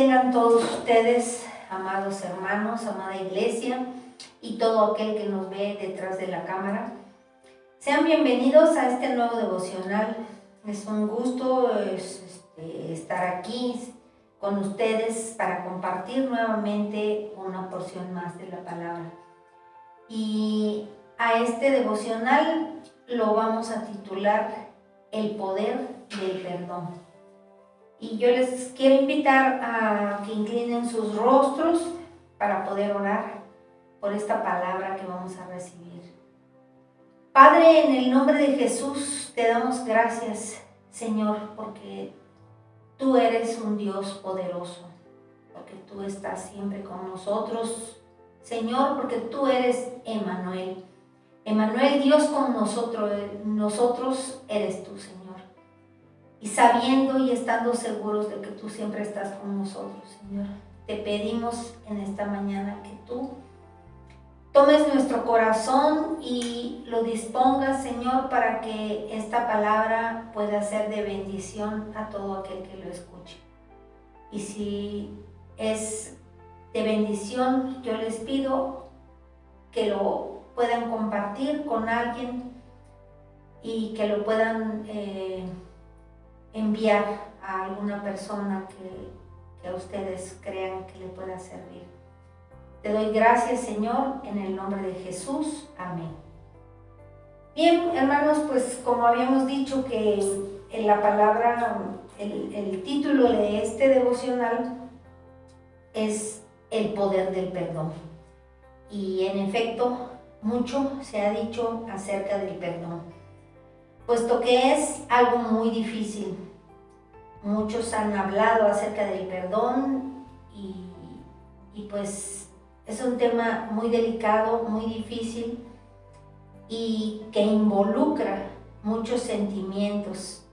Tengan todos ustedes, amados hermanos, amada iglesia y todo aquel que nos ve detrás de la cámara. Sean bienvenidos a este nuevo devocional. Es un gusto estar aquí con ustedes para compartir nuevamente una porción más de la palabra. Y a este devocional lo vamos a titular El poder del perdón. Y yo les quiero invitar a que inclinen sus rostros para poder orar por esta palabra que vamos a recibir. Padre, en el nombre de Jesús te damos gracias, Señor, porque tú eres un Dios poderoso, porque tú estás siempre con nosotros, Señor, porque tú eres Emmanuel. Emmanuel, Dios con nosotros eres tú, Señor. Y sabiendo y estando seguros de que tú siempre estás con nosotros, Señor, te pedimos en esta mañana que tú tomes nuestro corazón y lo dispongas, Señor, para que esta palabra pueda ser de bendición a todo aquel que lo escuche. Y si es de bendición, yo les pido que lo puedan compartir con alguien y que lo puedan enviar a alguna persona que a ustedes crean que le pueda servir. Te doy gracias, Señor, en el nombre de Jesús. Amén. Bien, hermanos, pues como habíamos dicho que en la palabra, el título de este devocional es El poder del perdón. Y en efecto, mucho se ha dicho acerca del perdón, puesto que es algo muy difícil. Muchos han hablado acerca del perdón y pues es un tema muy delicado, muy difícil y que involucra muchos sentimientos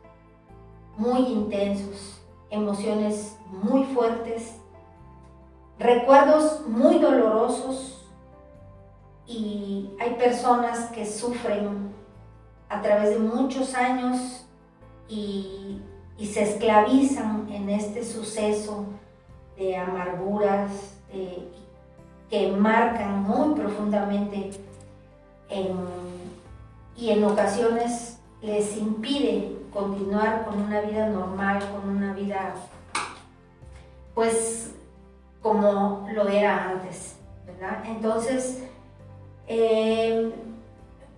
muy intensos, emociones muy fuertes, recuerdos muy dolorosos, y hay personas que sufren a través de muchos años y se esclavizan en este suceso de amarguras que marcan muy profundamente y en ocasiones les impide continuar con una vida normal, con una vida pues como lo era antes, ¿verdad? Entonces,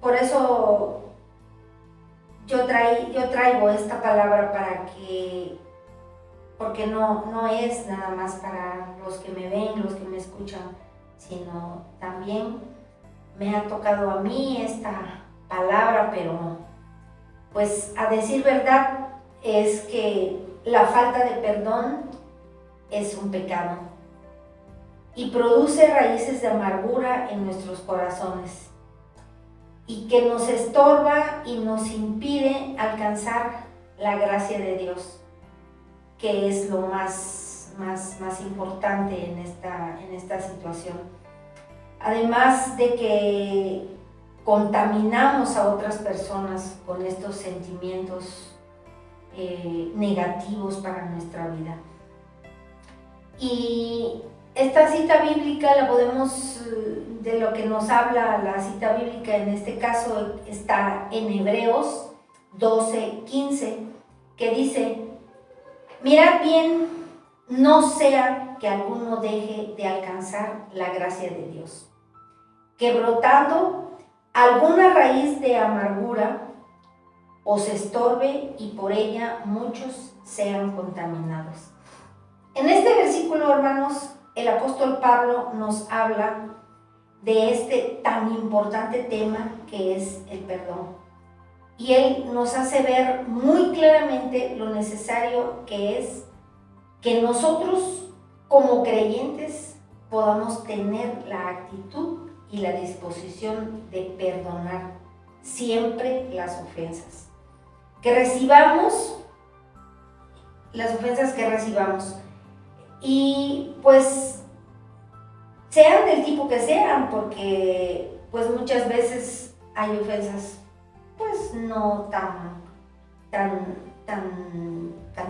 por eso yo traigo esta palabra porque no es nada más para los que me ven, los que me escuchan, sino también me ha tocado a mí esta palabra, pero pues a decir verdad es que la falta de perdón es un pecado y produce raíces de amargura en nuestros corazones, y que nos estorba y nos impide alcanzar la gracia de Dios, que es lo más importante en esta situación. Además de que contaminamos a otras personas con estos sentimientos negativos para nuestra vida. Y esta cita bíblica la podemos, de lo que nos habla la cita bíblica en este caso, está en Hebreos 12:15, que dice: mirad bien, no sea que alguno deje de alcanzar la gracia de Dios, que brotando alguna raíz de amargura os estorbe y por ella muchos sean contaminados. En este versículo, hermanos, el apóstol Pablo nos habla de este tan importante tema que es el perdón. Y él nos hace ver muy claramente lo necesario que es que nosotros como creyentes podamos tener la actitud y la disposición de perdonar siempre las ofensas que recibamos, y pues sean del tipo que sean, porque pues muchas veces hay ofensas pues no tan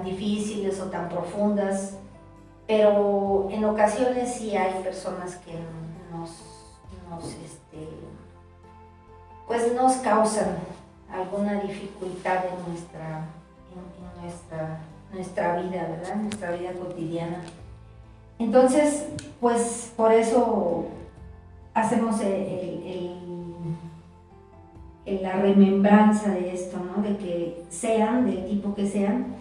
difíciles o tan profundas, pero en ocasiones sí hay personas que pues nos causan alguna dificultad en nuestra vida, ¿verdad? Nuestra vida cotidiana. Entonces, pues por eso hacemos la remembranza de esto, ¿no? De que sean del tipo que sean.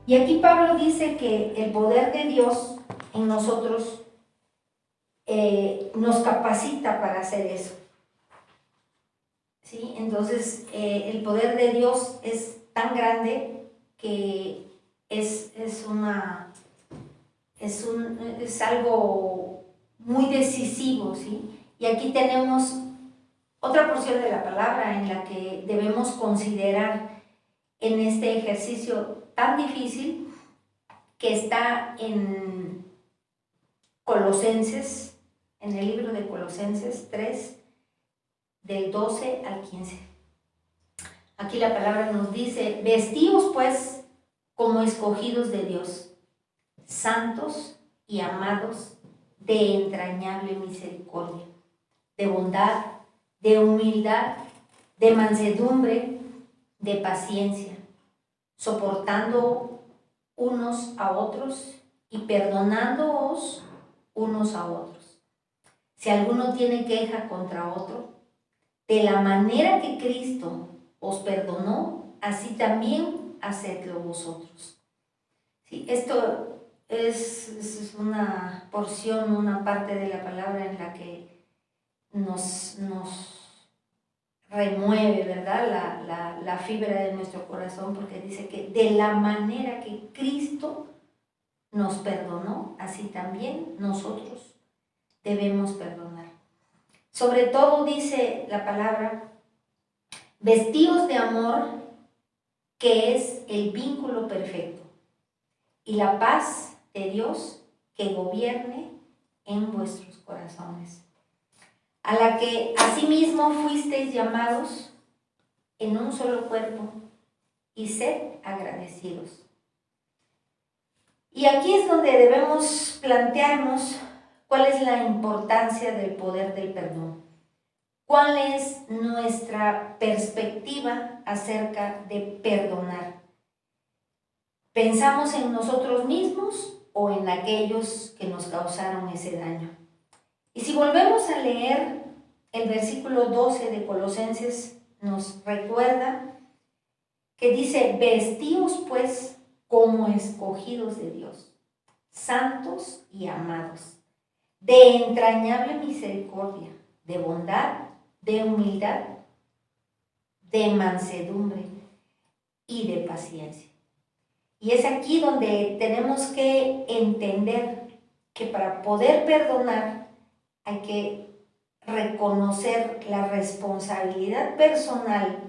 Y aquí Pablo dice que el poder de Dios en nosotros nos capacita para hacer eso. ¿Sí? Entonces, el poder de Dios es tan grande que es algo muy decisivo, ¿sí? Y aquí tenemos otra porción de la palabra en la que debemos considerar en este ejercicio tan difícil que está en Colosenses, en el libro de Colosenses 3, del 12 al 15. Aquí la palabra nos dice: vestíos pues como escogidos de Dios, santos y amados, de entrañable misericordia, de bondad, de humildad, de mansedumbre, de paciencia, soportando unos a otros y perdonándoos unos a otros. Si alguno tiene queja contra otro, de la manera que Cristo os perdonó, así también hacedlo vosotros. Sí, esto es una porción, una parte de la palabra en la que nos remueve, ¿verdad? La fibra de nuestro corazón, porque dice que de la manera que Cristo nos perdonó, así también nosotros debemos perdonar. Sobre todo dice la palabra: vestíos de amor, que es el vínculo perfecto, y la paz de Dios que gobierne en vuestros corazones, a la que asimismo fuisteis llamados en un solo cuerpo, y sed agradecidos. Y aquí es donde debemos plantearnos cuál es la importancia del poder del perdón. ¿Cuál es nuestra perspectiva acerca de perdonar? ¿Pensamos en nosotros mismos o en aquellos que nos causaron ese daño? Y si volvemos a leer el versículo 12 de Colosenses, nos recuerda que dice: vestíos pues como escogidos de Dios, santos y amados, de entrañable misericordia, de bondad, de humildad, de mansedumbre y de paciencia. Y es aquí donde tenemos que entender que para poder perdonar hay que reconocer la responsabilidad personal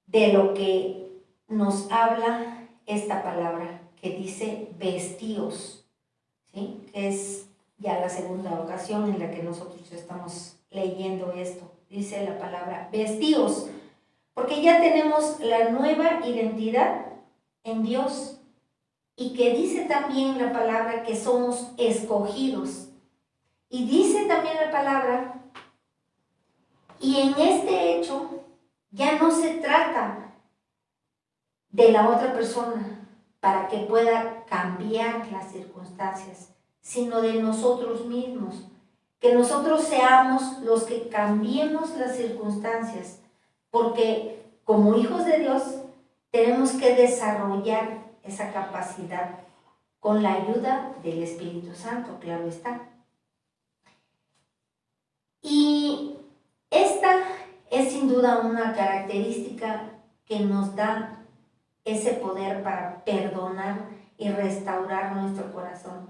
de lo que nos habla esta palabra que dice vestíos, ¿sí? Es ya la segunda ocasión en la que nosotros estamos leyendo esto. Dice la palabra vestíos, porque ya tenemos la nueva identidad en Dios, y que dice también la palabra que somos escogidos. Y dice también la palabra, y en este hecho ya no se trata de la otra persona para que pueda cambiar las circunstancias, sino de nosotros mismos. Que nosotros seamos los que cambiemos las circunstancias, porque como hijos de Dios tenemos que desarrollar esa capacidad con la ayuda del Espíritu Santo, claro está. Y esta es sin duda una característica que nos da ese poder para perdonar y restaurar nuestro corazón.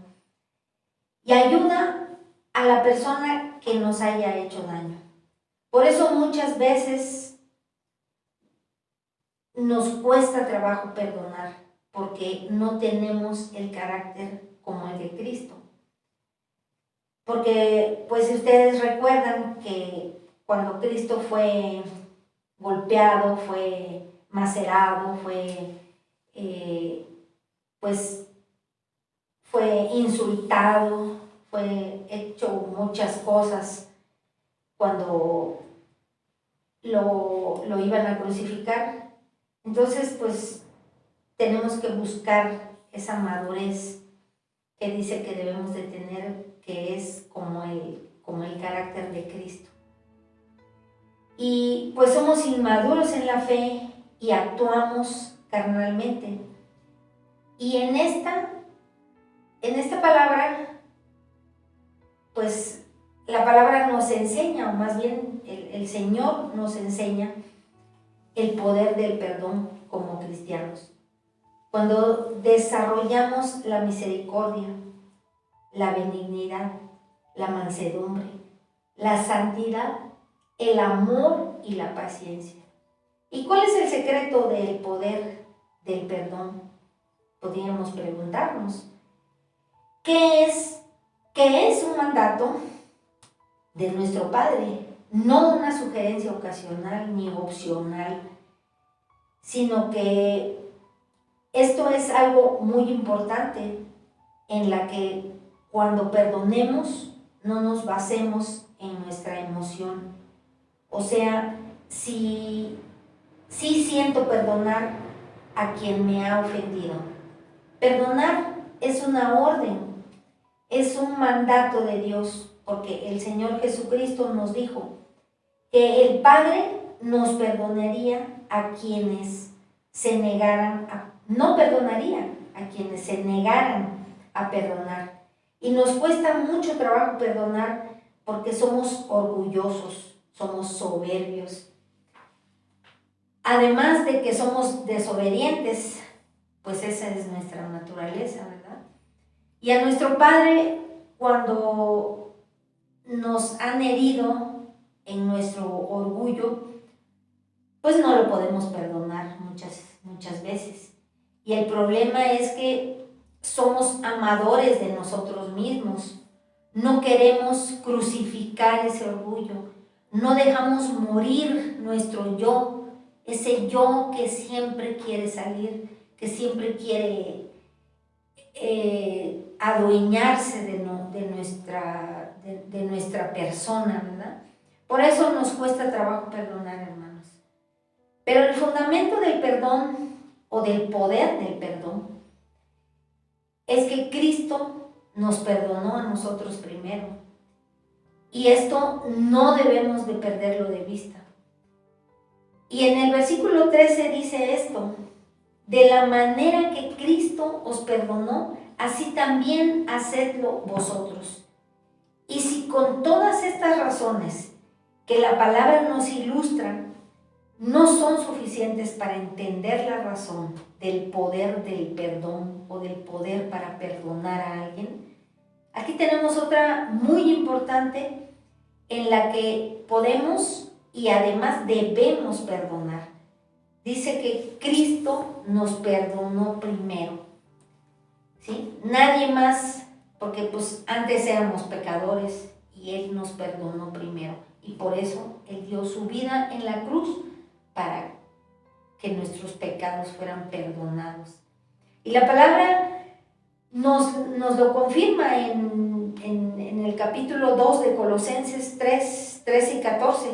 Y ayuda a la persona que nos haya hecho daño. Por eso muchas veces nos cuesta trabajo perdonar, porque no tenemos el carácter como el de Cristo. Porque pues ustedes recuerdan que cuando Cristo fue golpeado, fue macerado, fue insultado, fue hecho muchas cosas cuando lo iban a crucificar. Entonces, pues, tenemos que buscar esa madurez que dice que debemos de tener, que es como el carácter de Cristo. Y pues somos inmaduros en la fe y actuamos carnalmente. Y en esta palabra, pues la palabra nos enseña, o más bien el Señor nos enseña el poder del perdón como cristianos. Cuando desarrollamos la misericordia, la benignidad, la mansedumbre, la santidad, el amor y la paciencia. ¿Y cuál es el secreto del poder del perdón? Podríamos preguntarnos. ¿Qué es un mandato de nuestro Padre? No una sugerencia ocasional ni opcional, sino que esto es algo muy importante en la que cuando perdonemos no nos basemos en nuestra emoción. O sea, si siento perdonar a quien me ha ofendido. Perdonar es una orden, es un mandato de Dios, porque el Señor Jesucristo nos dijo que el Padre nos perdonaría a quienes se negaran no perdonaría a quienes se negaran a perdonar. Y nos cuesta mucho trabajo perdonar porque somos orgullosos, somos soberbios. Además de que somos desobedientes, pues esa es nuestra naturaleza, ¿verdad? Y a nuestro Padre, cuando nos han herido en nuestro orgullo, pues no lo podemos perdonar muchas veces. Y el problema es que somos amadores de nosotros mismos. No queremos crucificar ese orgullo. No dejamos morir nuestro yo, ese yo que siempre quiere salir, que siempre quiere adueñarse de nuestra persona, ¿verdad? Por eso nos cuesta trabajo perdonar, hermanos. Pero el fundamento del perdón o del poder del perdón es que Cristo nos perdonó a nosotros primero. Y esto no debemos de perderlo de vista. Y en el versículo 13 dice esto: de la manera que Cristo os perdonó, así también hacedlo vosotros. Y si con todas estas razones que la palabra nos ilustra no son suficientes para entender la razón del poder del perdón o del poder para perdonar a alguien, aquí tenemos otra muy importante en la que podemos y además debemos perdonar. Dice que Cristo nos perdonó primero, ¿sí? Nadie más, porque pues antes éramos pecadores y Él nos perdonó primero. Y por eso Él dio su vida en la cruz para que nuestros pecados fueran perdonados. Y la palabra nos lo confirma en el capítulo 2 de Colosenses 3, 13 y 14.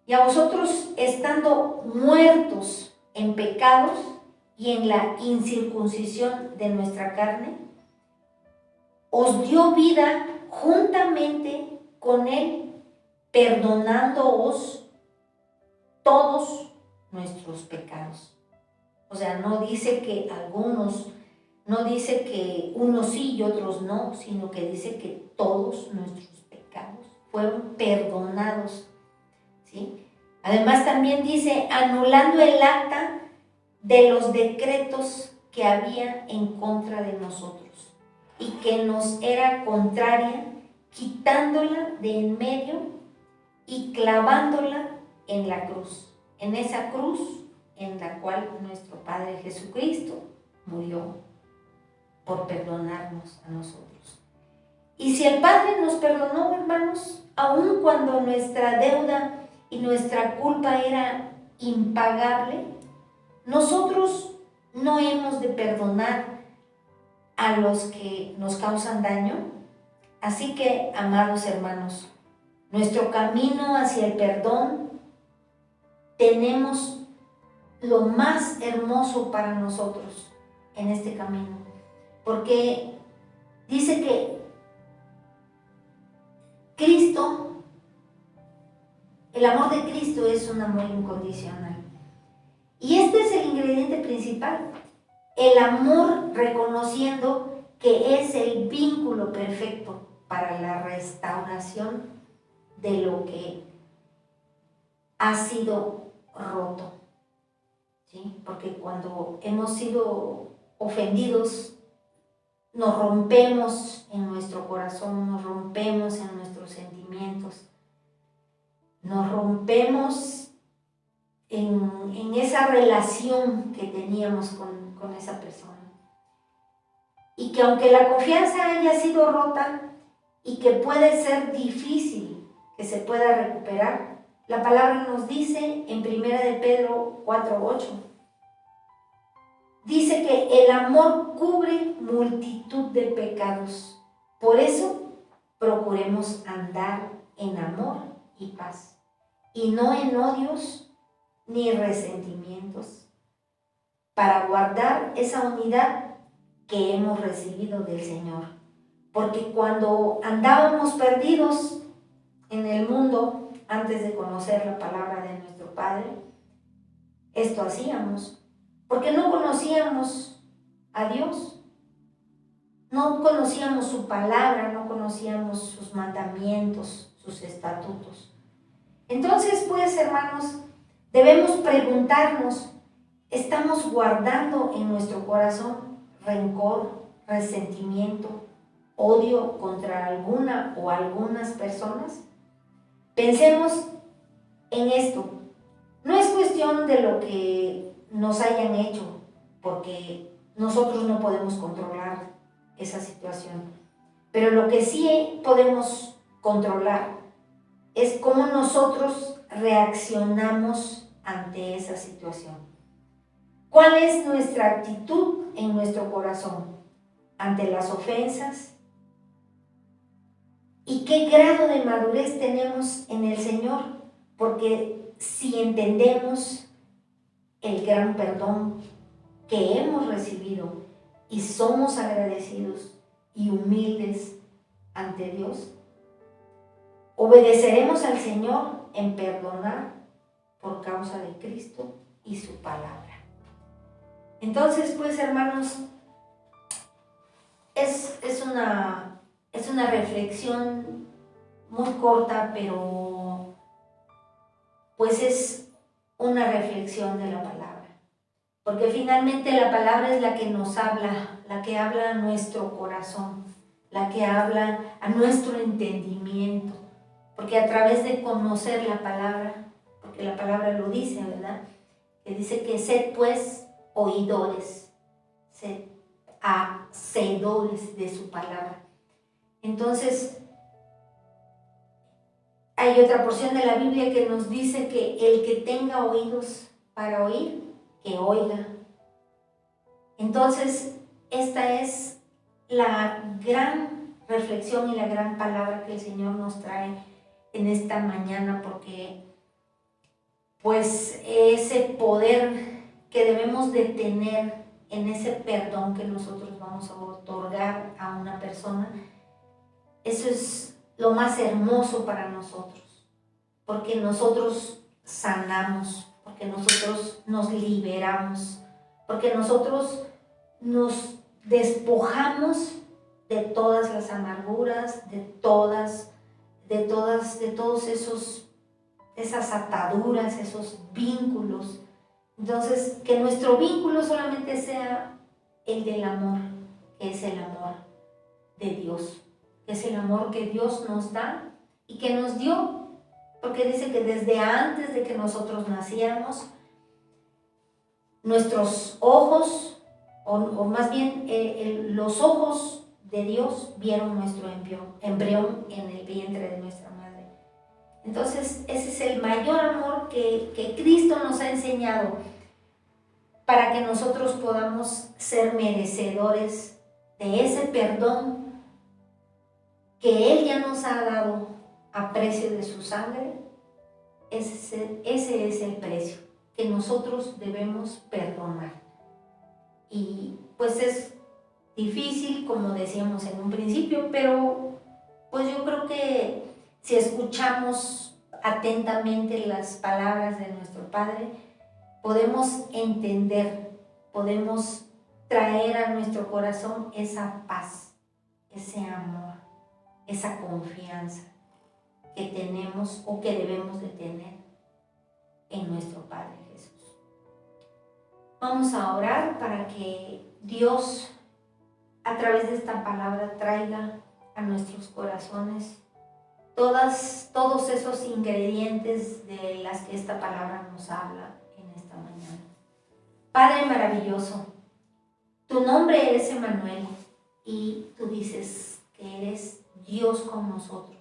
Y a vosotros, estando muertos en pecados y en la incircuncisión de nuestra carne, os dio vida juntamente con Él, perdonándoos todos nuestros pecados. O sea, no dice que no dice que unos sí y otros no, sino que dice que todos nuestros pecados fueron perdonados, ¿sí? Además también dice, anulando el acta de los decretos que había en contra de nosotros y que nos era contraria, quitándola de en medio y clavándola en la cruz, en esa cruz en la cual nuestro Padre Jesucristo murió por perdonarnos a nosotros. Y si el Padre nos perdonó, hermanos, aun cuando nuestra deuda y nuestra culpa era impagable, nosotros no hemos de perdonar a los que nos causan daño. Así que, amados hermanos, nuestro camino hacia el perdón, tenemos lo más hermoso para nosotros en este camino, porque dice que Cristo, el amor de Cristo es un amor incondicional. Y este es el ingrediente principal, el amor reconociendo que es el vínculo perfecto para la restauración de lo que ha sido roto. ¿Sí? Porque cuando hemos sido ofendidos, nos rompemos en nuestro corazón, nos rompemos en nuestros sentimientos, nos rompemos en esa relación que teníamos con esa persona. Y que aunque la confianza haya sido rota y que puede ser difícil que se pueda recuperar, la palabra nos dice en 1 de Pedro 4:8, dice que el amor cubre multitud de pecados. Por eso procuremos andar en amor y paz, y no en odios ni resentimientos, para guardar esa unidad que hemos recibido del Señor. Porque cuando andábamos perdidos en el mundo, antes de conocer la palabra de nuestro Padre, esto hacíamos, porque no conocíamos a Dios, no conocíamos su palabra, no conocíamos sus mandamientos, sus estatutos. Entonces, pues, hermanos, debemos preguntarnos, ¿estamos guardando en nuestro corazón rencor, resentimiento, odio contra alguna o algunas personas? Pensemos en esto. No es cuestión de lo que nos hayan hecho, porque nosotros no podemos controlar esa situación. Pero lo que sí podemos controlar es cómo nosotros reaccionamos ante esa situación. ¿Cuál es nuestra actitud en nuestro corazón ante las ofensas? ¿Y qué grado de madurez tenemos en el Señor? Porque si entendemos el gran perdón que hemos recibido y somos agradecidos y humildes ante Dios, obedeceremos al Señor en perdonar por causa de Cristo y su palabra. Entonces, pues, hermanos, es una reflexión muy corta, pero pues es una reflexión de la palabra. Porque finalmente la palabra es la que nos habla, la que habla a nuestro corazón, la que habla a nuestro entendimiento. Porque a través de conocer la palabra, porque la palabra lo dice, ¿verdad? Que dice que sed pues oidores, sed hacedores de su palabra. Entonces, hay otra porción de la Biblia que nos dice que el que tenga oídos para oír, que oiga. Entonces, esta es la gran reflexión y la gran palabra que el Señor nos trae en esta mañana, porque pues ese poder que debemos de tener en ese perdón que nosotros vamos a otorgar a una persona, eso es lo más hermoso para nosotros, porque nosotros sanamos, porque nosotros nos liberamos, porque nosotros nos despojamos de todas las amarguras, de todos esas ataduras, esos vínculos. Entonces, que nuestro vínculo solamente sea el del amor, que es el amor de Dios, que es el amor que Dios nos da y que nos dio, porque dice que desde antes de que nosotros naciéramos, nuestros ojos, o más bien los ojos de Dios vieron nuestro embrión en el vientre de nuestra madre. Entonces, ese es el mayor amor que Cristo nos ha enseñado para que nosotros podamos ser merecedores de ese perdón que Él ya nos ha dado a precio de su sangre. Ese es el precio que nosotros debemos perdonar. Y pues es difícil, como decíamos en un principio, pero pues yo creo que si escuchamos atentamente las palabras de nuestro Padre, podemos entender, podemos traer a nuestro corazón esa paz, ese amor, esa confianza que tenemos o que debemos de tener en nuestro Padre Jesús. Vamos a orar para que Dios, a través de esta palabra, traiga a nuestros corazones todos esos ingredientes de las que esta palabra nos habla en esta mañana. Padre maravilloso, tu nombre es Emmanuel y tú dices que eres Dios con nosotros.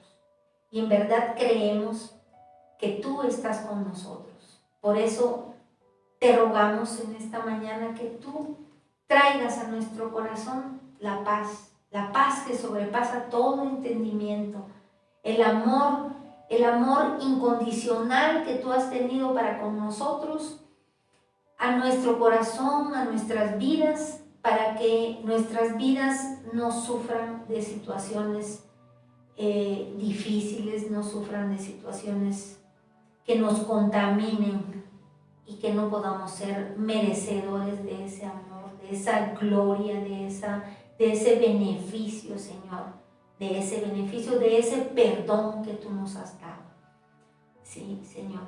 Y en verdad creemos que tú estás con nosotros. Por eso te rogamos en esta mañana que tú traigas a nuestro corazón la paz que sobrepasa todo entendimiento, el amor incondicional que tú has tenido para con nosotros, a nuestro corazón, a nuestras vidas, para que nuestras vidas no sufran de situaciones difíciles, no sufran de situaciones que nos contaminen y que no podamos ser merecedores de ese amor, de esa gloria, de ese beneficio, Señor, de ese beneficio, de ese perdón que tú nos has dado. Sí, Señor,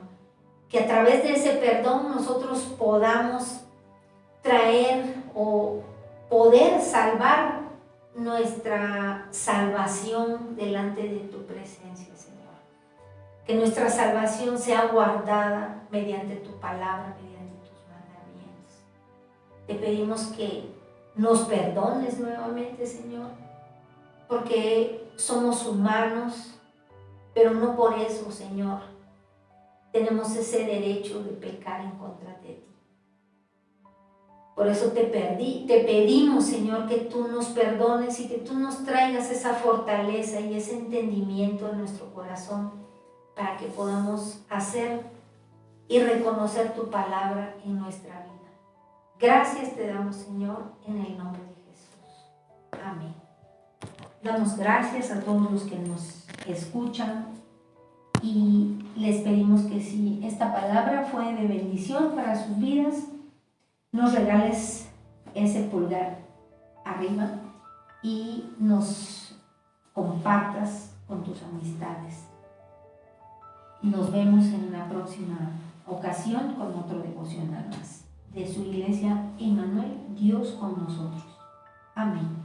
que a través de ese perdón nosotros podamos traer o poder salvar nuestra salvación delante de tu presencia, Señor. Que nuestra salvación sea guardada mediante tu palabra, mediante tus mandamientos. Te pedimos que nos perdones nuevamente, Señor, porque somos humanos, pero no por eso, Señor, tenemos ese derecho de pecar en contra de ti. Por eso te pedimos, Señor, que tú nos perdones y que tú nos traigas esa fortaleza y ese entendimiento en nuestro corazón para que podamos hacer y reconocer tu palabra en nuestra vida. Gracias te damos, Señor, en el nombre de Jesús. Amén. Damos gracias a todos los que nos escuchan y les pedimos que si esta palabra fue de bendición para sus vidas, nos regales ese pulgar arriba y nos compartas con tus amistades. Nos vemos en una próxima ocasión con otro devocional más de su iglesia Emmanuel, Dios con nosotros. Amén.